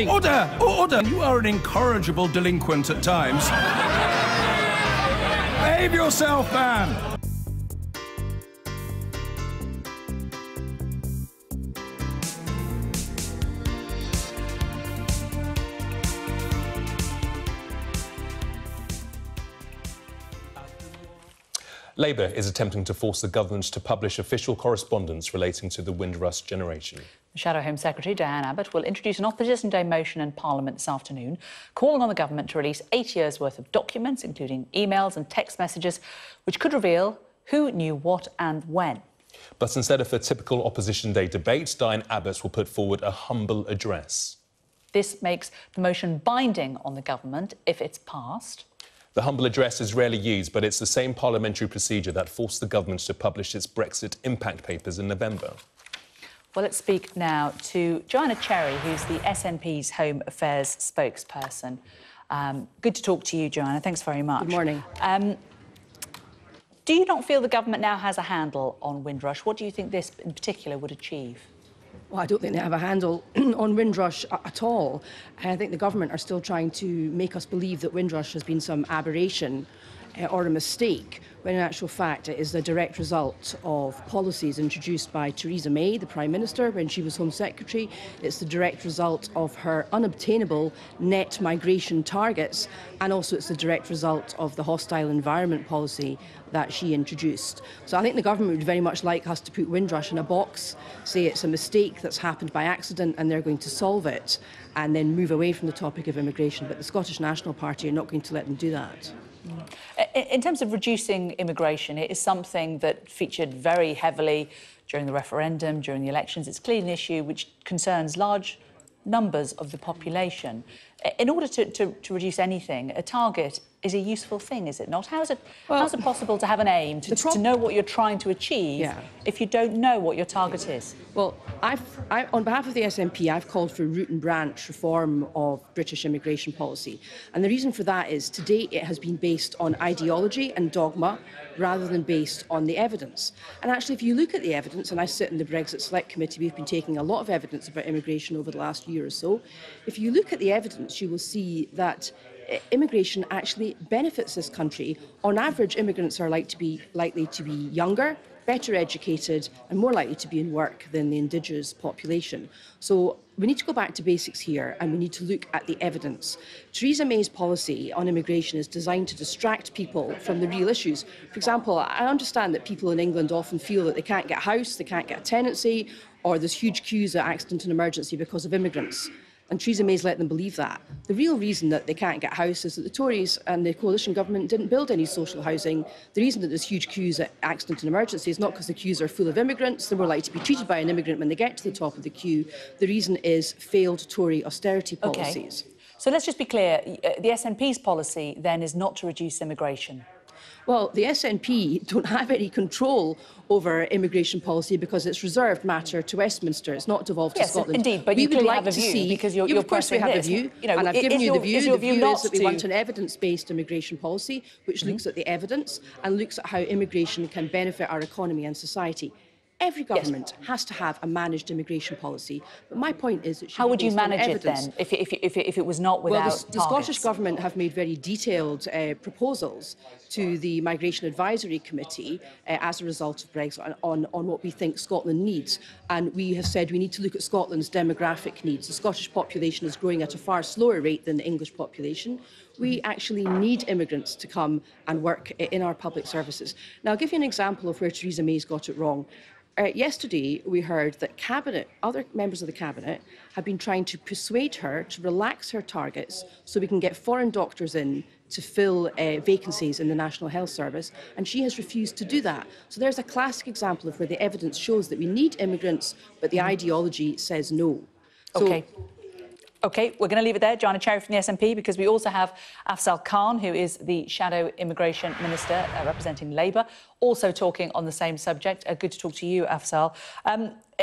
Order! Order! You are an incorrigible delinquent at times. Behave yourself, man! Labour is attempting to force the government to publish official correspondence relating to the Windrush generation. The Shadow Home Secretary, Diane Abbott, will introduce an Opposition Day motion in Parliament this afternoon, calling on the government to release 8 years' worth of documents, including emails and text messages, which could reveal who knew what and when. But instead of a typical Opposition Day debate, Diane Abbott will put forward a humble address. This makes the motion binding on the government if it's passed. The humble address is rarely used, but it's the same parliamentary procedure that forced the government to publish its Brexit impact papers in November. Well, let's speak now to Joanna Cherry, who's the SNP's Home Affairs spokesperson. Good to talk to you, Joanna. Thanks very much. Good morning. Do you not feel the government now has a handle on Windrush? What do you think this in particular would achieve? Well, I don't think they have a handle on Windrush at all. I think the government are still trying to make us believe that Windrush has been some aberration or a mistake, when in actual fact it is the direct result of policies introduced by Theresa May, the Prime Minister, when she was Home Secretary. It's the direct result of her unobtainable net migration targets, and also it's the direct result of the hostile environment policy that she introduced. So I think the government would very much like us to put Windrush in a box, say it's a mistake that's happened by accident and they're going to solve it, and then move away from the topic of immigration. But the Scottish National Party are not going to let them do that. In terms of reducing immigration, it is something that featured very heavily during the referendum, during the elections. It's clearly an issue which concerns large numbers of the population. In order to reduce anything, a target is a useful thing, is it not? How is it possible to have an aim, to know what you're trying to achieve, if you don't know what your target is? Well, on behalf of the SNP, I've called for root and branch reform of British immigration policy. And the reason for that is, to date, it has been based on ideology and dogma rather than based on the evidence. And actually, if you look at the evidence, and I sit in the Brexit Select Committee, we've been taking a lot of evidence about immigration over the last year or so. If you look at the evidence, you will see that immigration actually benefits this country. On average, immigrants are likely to be younger, better educated and more likely to be in work than the indigenous population. So we need to go back to basics here, and we need to look at the evidence. Theresa May's policy on immigration is designed to distract people from the real issues. For example, I understand that people in England often feel that they can't get a house, they can't get a tenancy, or there's huge queues at accident and emergency because of immigrants. And Theresa May's let them believe that. The real reason that they can't get a house is that the Tories and the coalition government didn't build any social housing. The reason that there's huge queues at accident and emergency is not because the queues are full of immigrants. They're more likely to be treated by an immigrant when they get to the top of the queue. The reason is failed Tory austerity policies. Okay. So let's just be clear. The SNP's policy, then, is not to reduce immigration. Well, the SNP don't have any control over immigration policy because it's reserved matter to Westminster. It's not devolved to Scotland. Yes, indeed, but you clearly have a view because you're of course we have a view, and I've given you the view. The view is that we want an evidence-based immigration policy which looks at the evidence and looks at how immigration can benefit our economy and society. Every government has to have a managed immigration policy, but my point is, how would you manage it then, if it was not without targets? Well, the Scottish Government have made very detailed proposals to the Migration Advisory Committee as a result of Brexit on what we think Scotland needs. And we have said we need to look at Scotland's demographic needs. The Scottish population is growing at a far slower rate than the English population. We actually need immigrants to come and work in our public services. Now, I'll give you an example of where Theresa May's got it wrong. Yesterday, we heard that other members of the Cabinet have been trying to persuade her to relax her targets so we can get foreign doctors in to fill vacancies in the National Health Service, and she has refused to do that. So there's a classic example of where the evidence shows that we need immigrants, but the ideology says no. OK, we're going to leave it there. Joanna Cherry from the SNP, because we also have Afzal Khan, who is the Shadow Immigration Minister representing Labour, also talking on the same subject. Good to talk to you, Afzal.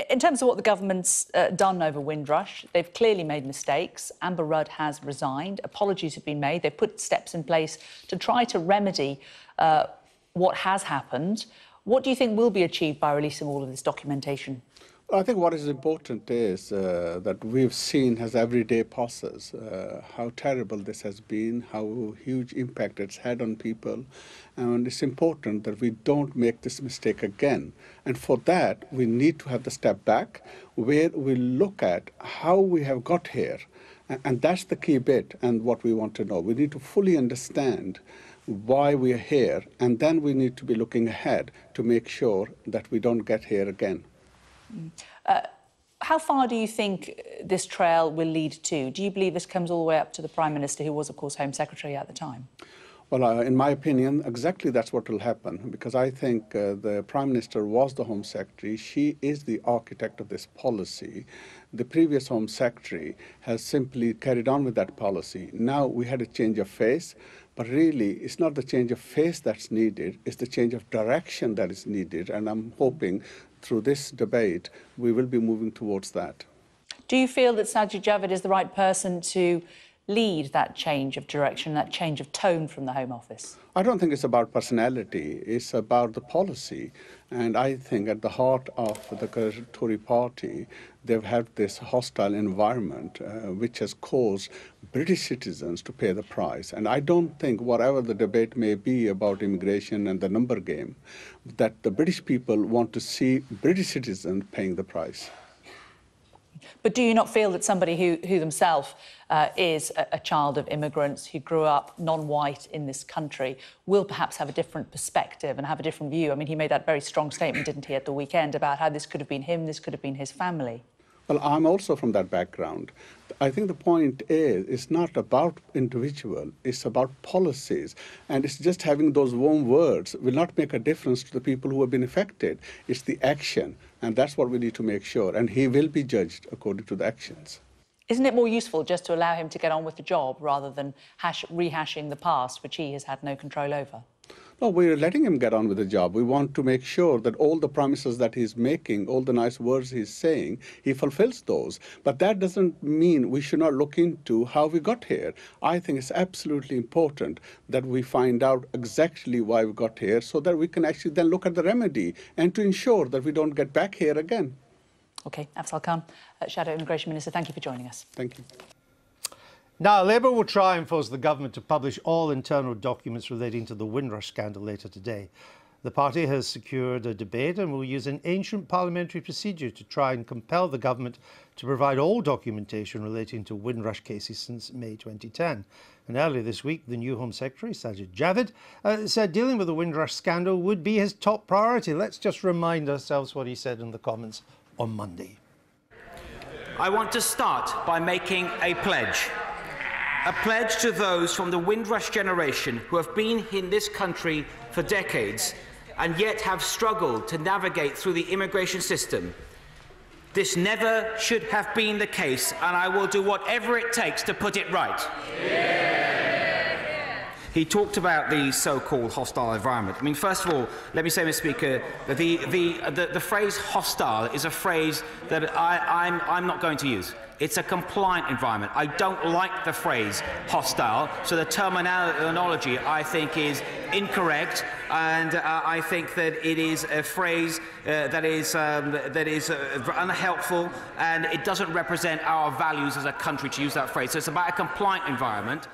In terms of what the government's done over Windrush, they've clearly made mistakes. Amber Rudd has resigned. Apologies have been made. They've put steps in place to try to remedy what has happened. What do you think will be achieved by releasing all of this documentation? I think what is important is that we've seen as every day passes how terrible this has been, how huge impact it's had on people, and it's important that we don't make this mistake again. And for that, we need to have the step back where we look at how we have got here. And that's the key bit and what we want to know. We need to fully understand why we are here, and then we need to be looking ahead to make sure that we don't get here again. How far do you think this trail will lead to? Do you believe this comes all the way up to the Prime Minister, who was, of course, Home Secretary at the time? Well, in my opinion, exactly that's what will happen, because I think the Prime Minister was the Home Secretary. She is the architect of this policy. The previous Home Secretary has simply carried on with that policy. Now we had a change of face, but really it's not the change of face that's needed, it's the change of direction that is needed, and I'm hoping through this debate we will be moving towards that. Do you feel that Sajid Javid is the right person to lead that change of direction, that change of tone from the Home Office? I don't think it's about personality, it's about the policy. And I think at the heart of the Tory party, they've had this hostile environment which has caused British citizens to pay the price. And I don't think, whatever the debate may be about immigration and the number game, that the British people want to see British citizens paying the price. But do you not feel that somebody who themselves is a child of immigrants, who grew up non-white in this country, will perhaps have a different perspective and have a different view? I mean, he made that very strong statement, didn't he, at the weekend, about how this could have been him, this could have been his family. Well, I'm also from that background. I think the point is, it's not about individual, it's about policies. And it's just having those warm words will not make a difference to the people who have been affected. It's the action, and that's what we need to make sure. And he will be judged according to the actions. Isn't it more useful just to allow him to get on with the job rather than rehashing the past, which he has had no control over? No, we're letting him get on with the job. We want to make sure that all the promises that he's making, all the nice words he's saying, he fulfills those. But that doesn't mean we should not look into how we got here. I think it's absolutely important that we find out exactly why we got here so that we can actually then look at the remedy and to ensure that we don't get back here again. OK, Afzal Khan, Shadow Immigration Minister, thank you for joining us. Thank you. Now, Labour will try and force the government to publish all internal documents relating to the Windrush scandal later today. The party has secured a debate and will use an ancient parliamentary procedure to try and compel the government to provide all documentation relating to Windrush cases since May 2010. And earlier this week, the new Home Secretary, Sajid Javid, said dealing with the Windrush scandal would be his top priority. Let's just remind ourselves what he said in the Commons on Monday. I want to start by making a pledge. A pledge to those from the Windrush generation who have been in this country for decades and yet have struggled to navigate through the immigration system. This never should have been the case, and I will do whatever it takes to put it right. He talked about the so-called hostile environment. I mean, first of all, let me say, Mr. Speaker, that the phrase hostile is a phrase that I'm not going to use. It's a compliant environment. I don't like the phrase hostile, so the terminology, I think, is incorrect, and I think that it is a phrase that is unhelpful, and it doesn't represent our values as a country to use that phrase. So it's about a compliant environment.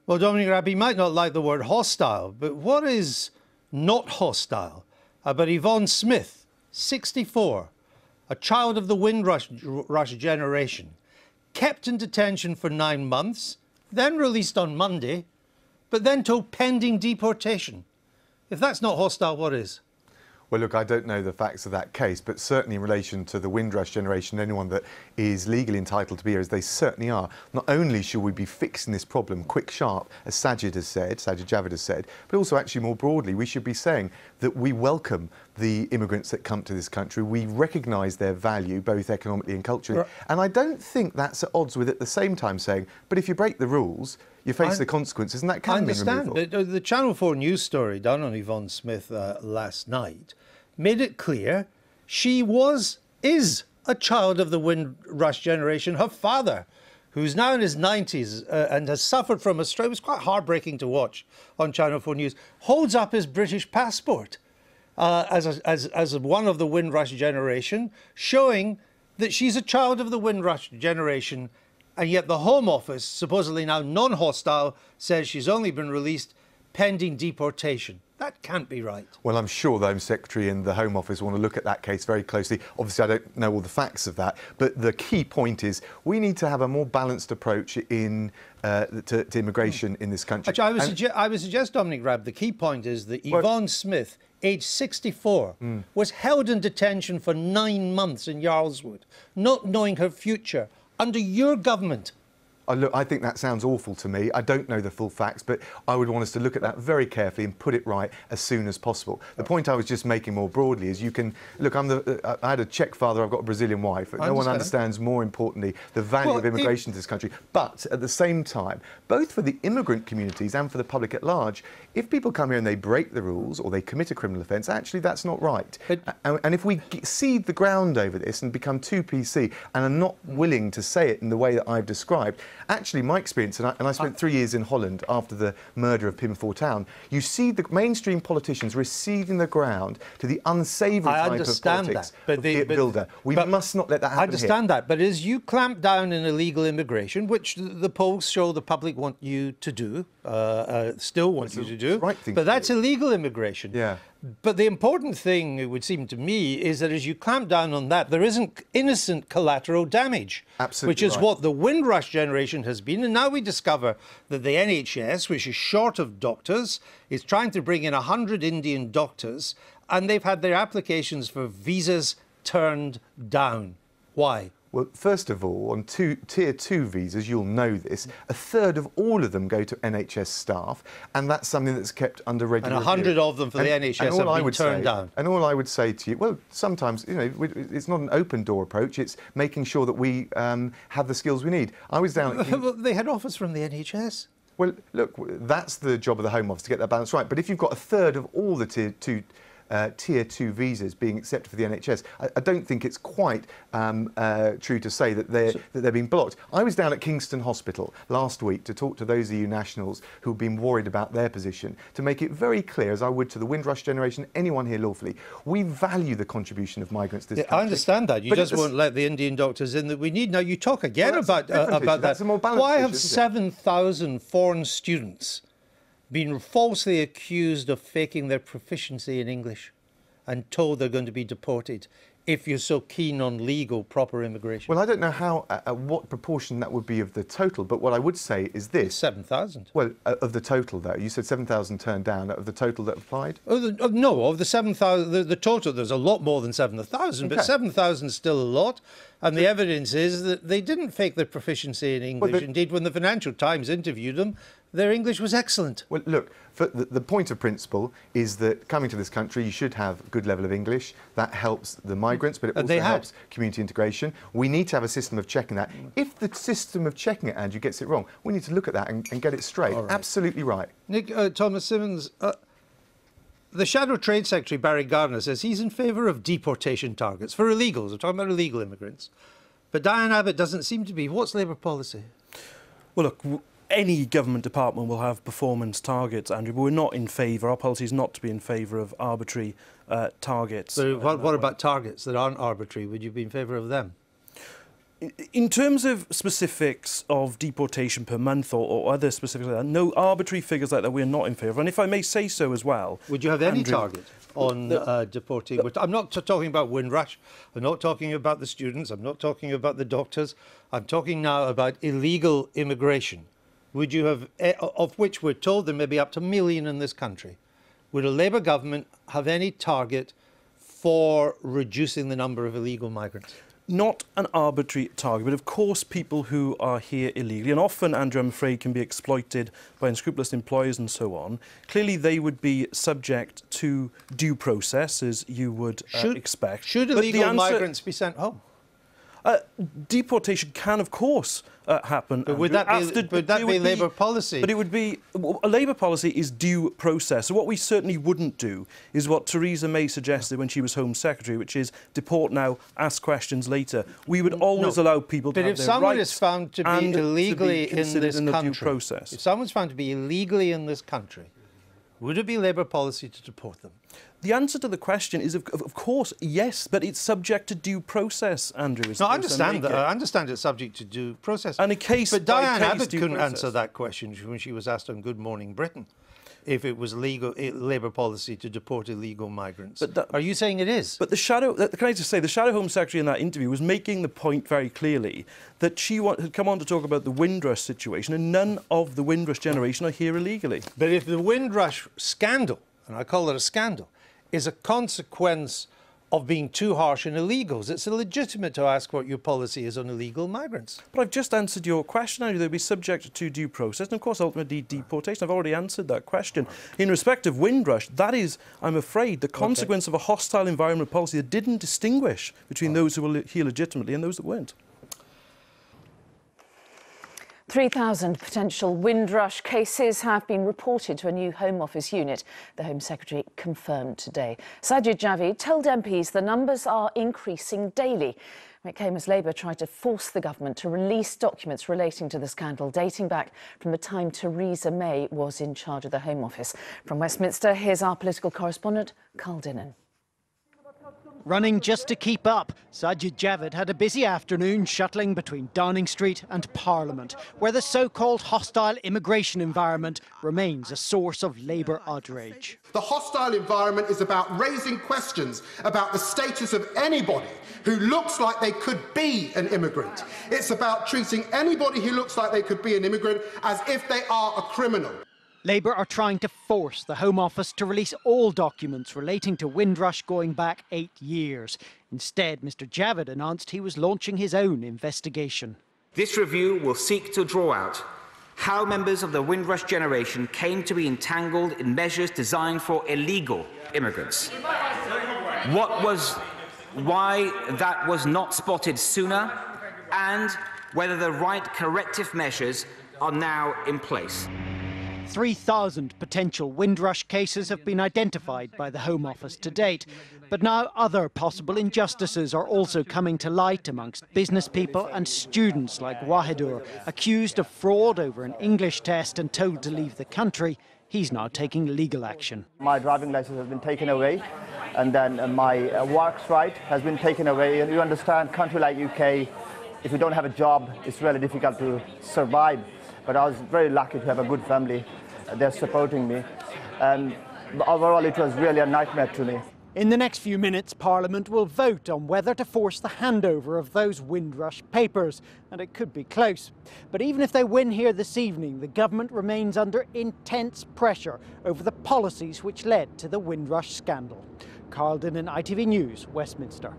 Well, Dominic Raab, you might not like the word hostile, but what is not hostile about Yvonne Smith, 64, a child of the Windrush generation, kept in detention for 9 months, then released on Monday, but then told pending deportation? If that's not hostile, what is? Well, look, I don't know the facts of that case, but certainly in relation to the Windrush generation, anyone that is legally entitled to be here, as they certainly are, not only should we be fixing this problem quick, sharp, as Sajid Javid has said, but also actually more broadly, we should be saying that we welcome the immigrants that come to this country. We recognise their value, both economically and culturally. And I don't think that's at odds with at the same time saying, but if you break the rules, you face the consequences, and that can be removal. I understand. The Channel 4 news story done on Yvonne Smith last night made it clear she is a child of the Windrush generation. Her father, who's now in his 90s and has suffered from a stroke, it was quite heartbreaking to watch on Channel 4 News, holds up his British passport. as one of the Windrush generation, showing that she's a child of the Windrush generation, and yet the Home Office, supposedly now non-hostile, says she's only been released pending deportation. That can't be right. Well, I'm sure the Home Secretary and the Home Office want to look at that case very closely. Obviously, I don't know all the facts of that, but the key point is we need to have a more balanced approach to immigration in this country. Actually, I would suggest, Dominic Raab, the key point is that Yvonne Smith, aged 64, was held in detention for 9 months in Yarlswood, not knowing her future, under your government. Look, I think that sounds awful to me. I don't know the full facts, but I would want us to look at that very carefully and put it right as soon as possible. The point I was just making more broadly is you can... Look, I had a Czech father, I've got a Brazilian wife. No one understands, more importantly, the value of immigration to this country. But at the same time, both for the immigrant communities and for the public at large, if people come here and they break the rules or they commit a criminal offence, actually that's not right. And if we cede the ground over this and become too PC and are not willing to say it in the way that I've described, actually, my experience, and I spent 3 years in Holland after the murder of Pim Fortuyn, you see the mainstream politicians receding the ground to the unsavoury type of politics of Geert Wilders. We must not let that happen. I understand that, but as you clamp down in illegal immigration, which the polls show the public want you to do, still want you to do, but that's illegal immigration. Yeah. But the important thing, it would seem to me, is that as you clamp down on that, there isn't innocent collateral damage. Absolutely. Which is what the Windrush generation has been. And now we discover that the NHS, which is short of doctors, is trying to bring in 100 Indian doctors, and they've had their applications for visas turned down. Why? Well, first of all, on Tier 2 visas, you'll know this, a third of all of them go to NHS staff, and that's something that's kept under regular review. And 100 of them for the NHS have been turned down. And all I would say to you, well, sometimes, you know, it's not an open door approach, it's making sure that we have the skills we need. I was down at... They had offers from the NHS. Well, look, that's the job of the Home Office to get that balance right. But if you've got a third of all the Tier 2 visas being accepted for the NHS, I don't think it's quite true to say that they're being blocked. I was down at Kingston Hospital last week to talk to those EU nationals who've been worried about their position, to make it very clear, as I would to the Windrush generation, anyone here lawfully, we value the contribution of migrants to this country. I understand that. You just won't let the Indian doctors in that we need. Now, you talk again about that. That's a more balanced Why issue, have 7,000 foreign students been falsely accused of faking their proficiency in English and told they're going to be deported if you're so keen on legal, proper immigration? Well, I don't know how, what proportion that would be of the total, but what I would say is this. 7,000. Well, of the total, though. You said 7,000 turned down. Of the total that applied? No, of the 7,000, the total, there's a lot more than 7,000, but 7,000 is still a lot. And the evidence is that they didn't fake their proficiency in English. Well, indeed, when the Financial Times interviewed them, their English was excellent. Well, look, the point of principle is that coming to this country, you should have a good level of English. That helps the migrants, but it also helps community integration. We need to have a system of checking that. If the system of checking it, Andrew, gets it wrong, we need to look at that and get it straight. Right. Absolutely right. Nick, Thomas Simmons, the Shadow Trade Secretary, Barry Gardiner, says he's in favour of deportation targets for illegals. We're talking about illegal immigrants. But Diane Abbott doesn't seem to be. What's Labour policy? Well, look, any government department will have performance targets, Andrew, but we're not in favour. Our policy is not to be in favour of arbitrary targets. So what about targets that aren't arbitrary? Would you be in favour of them? In terms of specifics of deportation per month or other specifics like that, no arbitrary figures like that we're not in favour of. And if I may say so as well... Would you have any target on deporting? I'm not talking about Windrush. I'm not talking about the students. I'm not talking about the doctors. I'm talking now about illegal immigration. Would you have, of which we're told there may be up to 1 million in this country, would a Labour government have any target for reducing the number of illegal migrants? Not an arbitrary target, but of course people who are here illegally, and often, Andrew, I'm afraid, can be exploited by unscrupulous employers and so on. Clearly, they would be subject to due process, as you would expect. Should illegal migrants be sent home? Deportation can, of course, happen. But would that be Labour policy? But it would be... A Labour policy is due process. So what we certainly wouldn't do is what Theresa May suggested when she was Home Secretary, which is deport now, ask questions later. We would always allow people to have their rights. But if someone is found to be illegally in this country, if someone's found to be illegally in this country, would it be Labour policy to deport them? The answer to the question is, of course, yes, but it's subject to due process, Andrew. No, I understand that. I understand it's subject to due process. And a case but by Diane case Abbott due couldn't process. answer that question when she was asked on Good Morning Britain if it was legal Labour policy to deport illegal migrants. Are you saying it is? But can I just say, the Shadow Home Secretary in that interview was making the point very clearly that she had come on to talk about the Windrush situation, and none of the Windrush generation are here illegally. But if the Windrush scandal, and I call it a scandal, is a consequence of being too harsh on illegals, it's illegitimate to ask what your policy is on illegal migrants. But I've just answered your question, Andrew. They'll be subject to due process and, of course, ultimately deportation. I've already answered that question. In respect of Windrush, that is, I'm afraid, the consequence of a hostile environment policy that didn't distinguish between those who were here legitimately and those that weren't. 3,000 potential Windrush cases have been reported to a new Home Office unit, the Home Secretary confirmed today. Sajid Javid told MPs the numbers are increasing daily. It came as Labour tried to force the government to release documents relating to the scandal dating back from the time Theresa May was in charge of the Home Office. From Westminster, here's our political correspondent, Carl Dinnan. Running just to keep up, Sajid Javid had a busy afternoon shuttling between Downing Street and Parliament, where the so-called hostile immigration environment remains a source of Labour outrage. The hostile environment is about raising questions about the status of anybody who looks like they could be an immigrant. It's about treating anybody who looks like they could be an immigrant as if they are a criminal. Labour are trying to force the Home Office to release all documents relating to Windrush going back 8 years. Instead, Mr Javid announced he was launching his own investigation. This review will seek to draw out how members of the Windrush generation came to be entangled in measures designed for illegal immigrants. Why that was not spotted sooner, and whether the right corrective measures are now in place. 3,000 potential Windrush cases have been identified by the Home Office to date. But now other possible injustices are also coming to light amongst business people and students like Wahidur, accused of fraud over an English test and told to leave the country. He's now taking legal action. My driving license has been taken away, and then my works right has been taken away. And you understand, country like UK, if you don't have a job, it's really difficult to survive. But I was very lucky to have a good family. They're supporting me. And overall, it was really a nightmare to me. In the next few minutes, Parliament will vote on whether to force the handover of those Windrush papers, and it could be close. But even if they win here this evening, the government remains under intense pressure over the policies which led to the Windrush scandal. Carl Dinnan, ITV News, Westminster.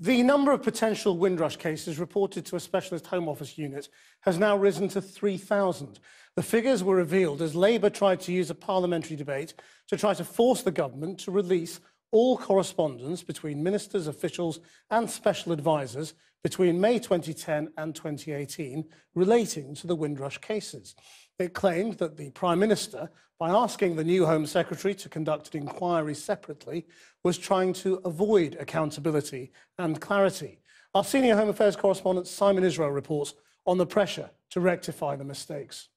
The number of potential Windrush cases reported to a specialist Home Office unit has now risen to 3,000. The figures were revealed as Labour tried to use a parliamentary debate to try to force the government to release all correspondence between ministers, officials and special advisers between May 2010 and 2018 relating to the Windrush cases. It claimed that the Prime Minister, by asking the new Home Secretary to conduct an inquiry separately, was trying to avoid accountability and clarity. Our senior Home Affairs correspondent Simon Israel reports on the pressure to rectify the mistakes.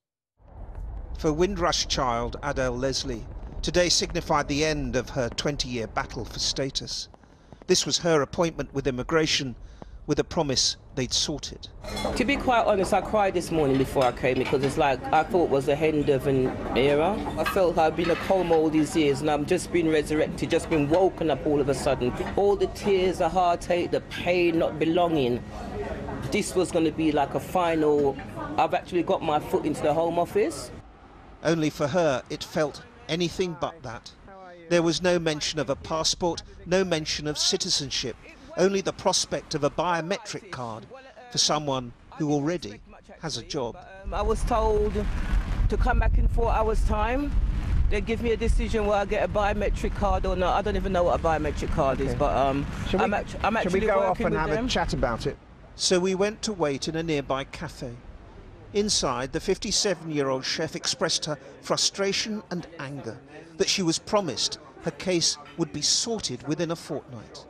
For Windrush child Adele Leslie, today signified the end of her 20-year battle for status. This was her appointment with immigration, with a promise they'd sorted. To be quite honest, I cried this morning before I came because it's like I thought it was the end of an era. I felt I've been a coma all these years and I've just been resurrected, just been woken up all of a sudden. All the tears, the heartache, the pain, not belonging. This was going to be like a final. I've actually got my foot into the Home Office. Only for her, it felt anything but that. There was no mention of a passport, no mention of citizenship, only the prospect of a biometric card for someone who already has a job. I was told to come back in 4 hours' time. They give me a decision whether I get a biometric card or not. I don't even know what a biometric card is, but I'm actually Should we go off and have them. a chat about it? So we went to wait in a nearby cafe. Inside, the 57-year-old chef expressed her frustration and anger that she was promised her case would be sorted within a fortnight.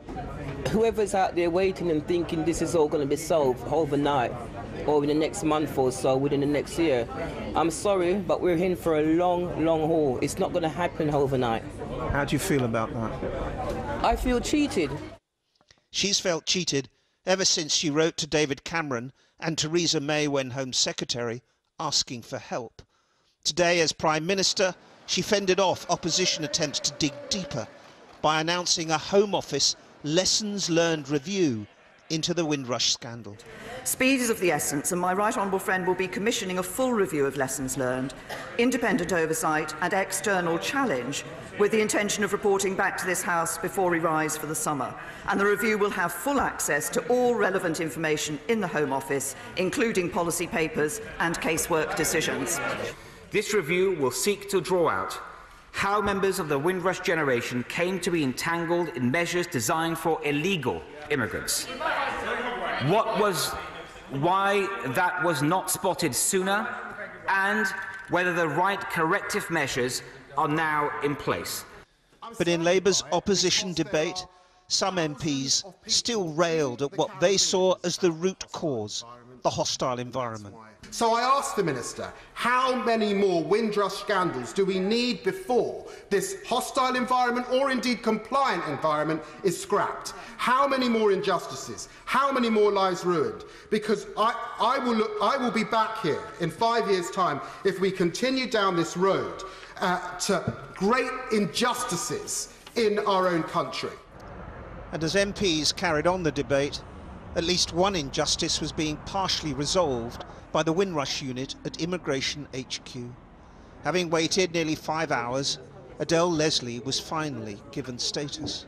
Whoever's out there waiting and thinking this is all going to be solved overnight, or in the next month or so, within the next year. I'm sorry, but we're in for a long, long haul. It's not going to happen overnight. How do you feel about that? I feel cheated. She's felt cheated ever since she wrote to David Cameron and Theresa May when Home Secretary, asking for help. Today, as Prime Minister, she fended off opposition attempts to dig deeper by announcing a Home Office lessons learned review into the Windrush scandal. Speed is of the essence, and my right honourable friend will be commissioning a full review of lessons learned, independent oversight and external challenge, with the intention of reporting back to this House before we rise for the summer. And the review will have full access to all relevant information in the Home Office, including policy papers and casework decisions. This review will seek to draw out how members of the Windrush generation came to be entangled in measures designed for illegal immigrants. Why that was not spotted sooner, and whether the right corrective measures are now in place. But in Labour's opposition debate, some MPs still railed at what they saw as the root cause, the hostile environment. So I asked the Minister, how many more Windrush scandals do we need before this hostile environment, or indeed compliant environment, is scrapped? How many more injustices? How many more lives ruined? Because I will be back here in 5 years' time if we continue down this road to great injustices in our own country. And as MPs carried on the debate, at least one injustice was being partially resolved by the Windrush unit at Immigration HQ. Having waited nearly 5 hours, Adele Leslie was finally given status.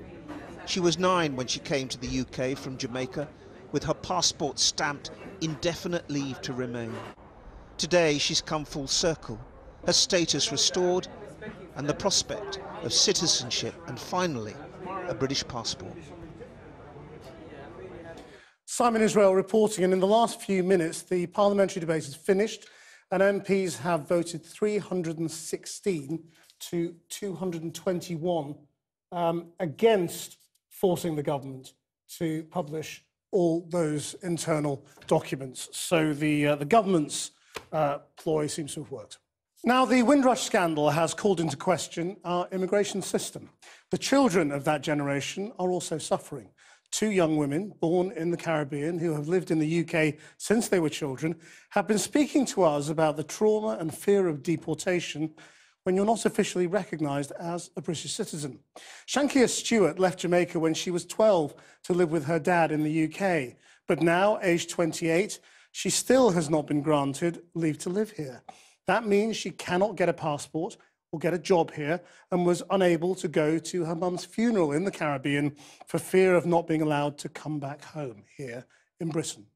She was 9 when she came to the UK from Jamaica, with her passport stamped indefinite leave to remain. Today she's come full circle, her status restored, and the prospect of citizenship and finally a British passport. Simon Israel reporting, and in the last few minutes the parliamentary debate is finished and MPs have voted 316 to 221 against forcing the government to publish all those internal documents. So the government's ploy seems to have worked. Now, the Windrush scandal has called into question our immigration system. The children of that generation are also suffering. 2 young women born in the Caribbean who have lived in the UK since they were children have been speaking to us about the trauma and fear of deportation when you're not officially recognised as a British citizen. Shankia Stewart left Jamaica when she was 12 to live with her dad in the UK, but now, aged 28, she still has not been granted leave to live here. That means she cannot get a passport or get a job here, and was unable to go to her mum's funeral in the Caribbean for fear of not being allowed to come back home here in Britain.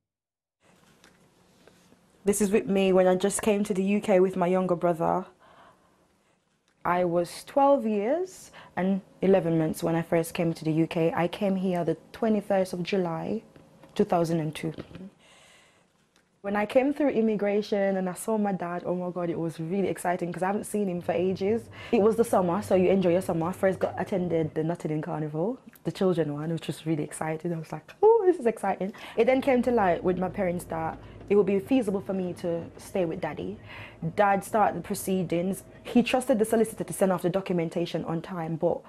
This is with me when I just came to the UK with my younger brother. I was 12 years and 11 months when I first came to the UK. I came here the 21st of July, 2002. When I came through immigration and I saw my dad, oh my God, it was really exciting because I haven't seen him for ages. It was the summer, so you enjoy your summer. I first attended the Nottingham Carnival, the children one, which was really exciting. I was like, oh, this is exciting. It then came to light with my parents that it would be feasible for me to stay with Daddy. Dad started the proceedings. He trusted the solicitor to send off the documentation on time, but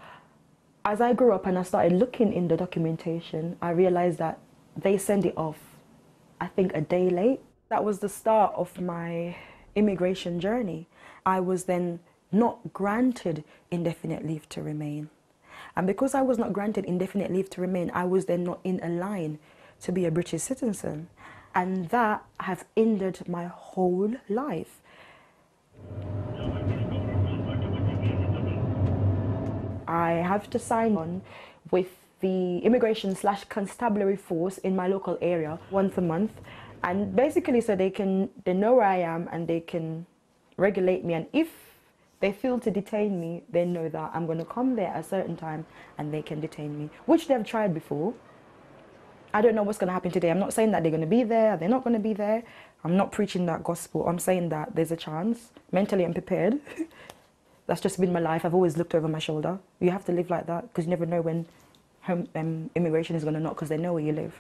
as I grew up and I started looking in the documentation, I realized that they sent it off, I think, a day late. That was the start of my immigration journey. I was then not granted indefinite leave to remain. And because I was not granted indefinite leave to remain, I was then not in a line to be a British citizen. And that has hindered my whole life. I have to sign on with the immigration/constabulary force in my local area once a month, and basically so they know where I am and they can regulate me, and if they feel to detain me, they know that I'm going to come there at a certain time and they can detain me, which they've tried before. I don't know what's going to happen today. I'm not saying that they're going to be there, they're not going to be there. I'm not preaching that gospel. I'm saying that there's a chance. Mentally, I'm prepared. That's just been my life. I've always looked over my shoulder. You have to live like that because you never know when immigration is going to knock, because they know where you live.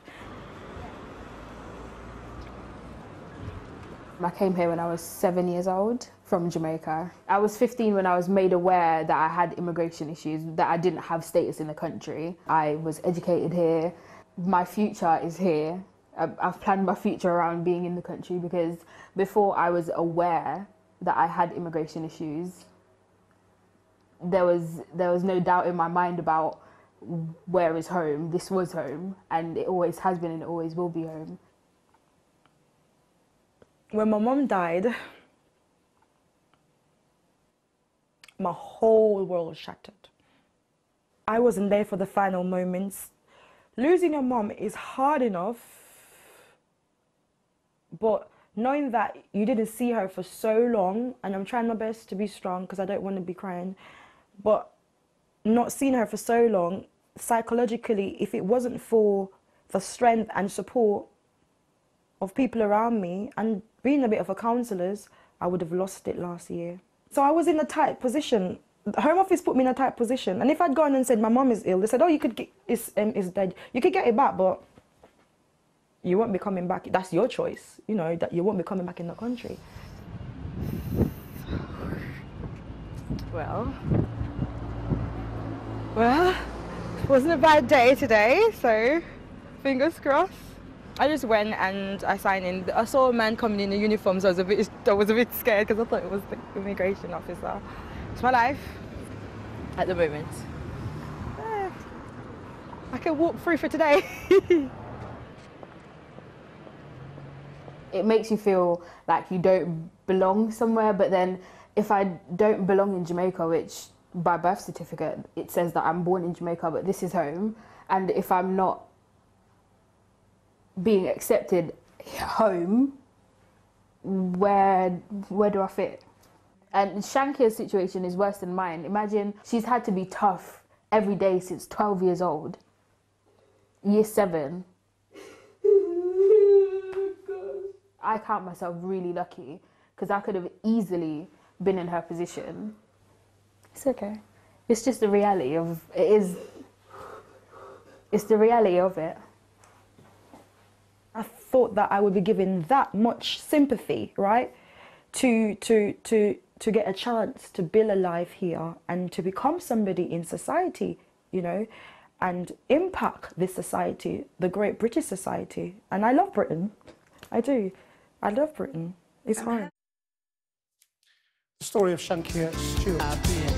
I came here when I was 7 years old from Jamaica. I was 15 when I was made aware that I had immigration issues, that I didn't have status in the country. I was educated here. My future is here. I've planned my future around being in the country because before I was aware that I had immigration issues, there was no doubt in my mind about where is home. This was home, and it always has been and it always will be home. When my mum died, my whole world shattered. I wasn't there for the final moments. Losing a mum is hard enough, but knowing that you didn't see her for so long, and I'm trying my best to be strong because I don't want to be crying, but not seeing her for so long, psychologically, if it wasn't for the strength and support of people around me and being a bit of a counsellor, I would have lost it last year. So I was in a tight position. The Home Office put me in a tight position, and if I'd gone and said my mum is ill, they said, oh, you could get, is dead. You could get it back, but you won't be coming back. That's your choice, you know, that you won't be coming back in the country. Well, it wasn't a bad day today, so fingers crossed. I just went and I signed in. I saw a man coming in a uniform, so I was a bit scared because I thought it was the immigration officer. It's my life at the moment. I can walk through for today. It makes you feel like you don't belong somewhere, but then if I don't belong in Jamaica, which by birth certificate, it says that I'm born in Jamaica, but this is home, and if I'm not being accepted home, where do I fit? And Shankia's situation is worse than mine. Imagine she's had to be tough every day since 12 years old, year 7. I count myself really lucky because I could have easily been in her position. It's okay. It's just the reality of it. It's the reality of it. I thought that I would be given that much sympathy, right, to get a chance to build a life here and to become somebody in society, you know, and impact this society, the great British society. And I love Britain. I do. I love Britain. It's fine. The story of Shankia Stewart.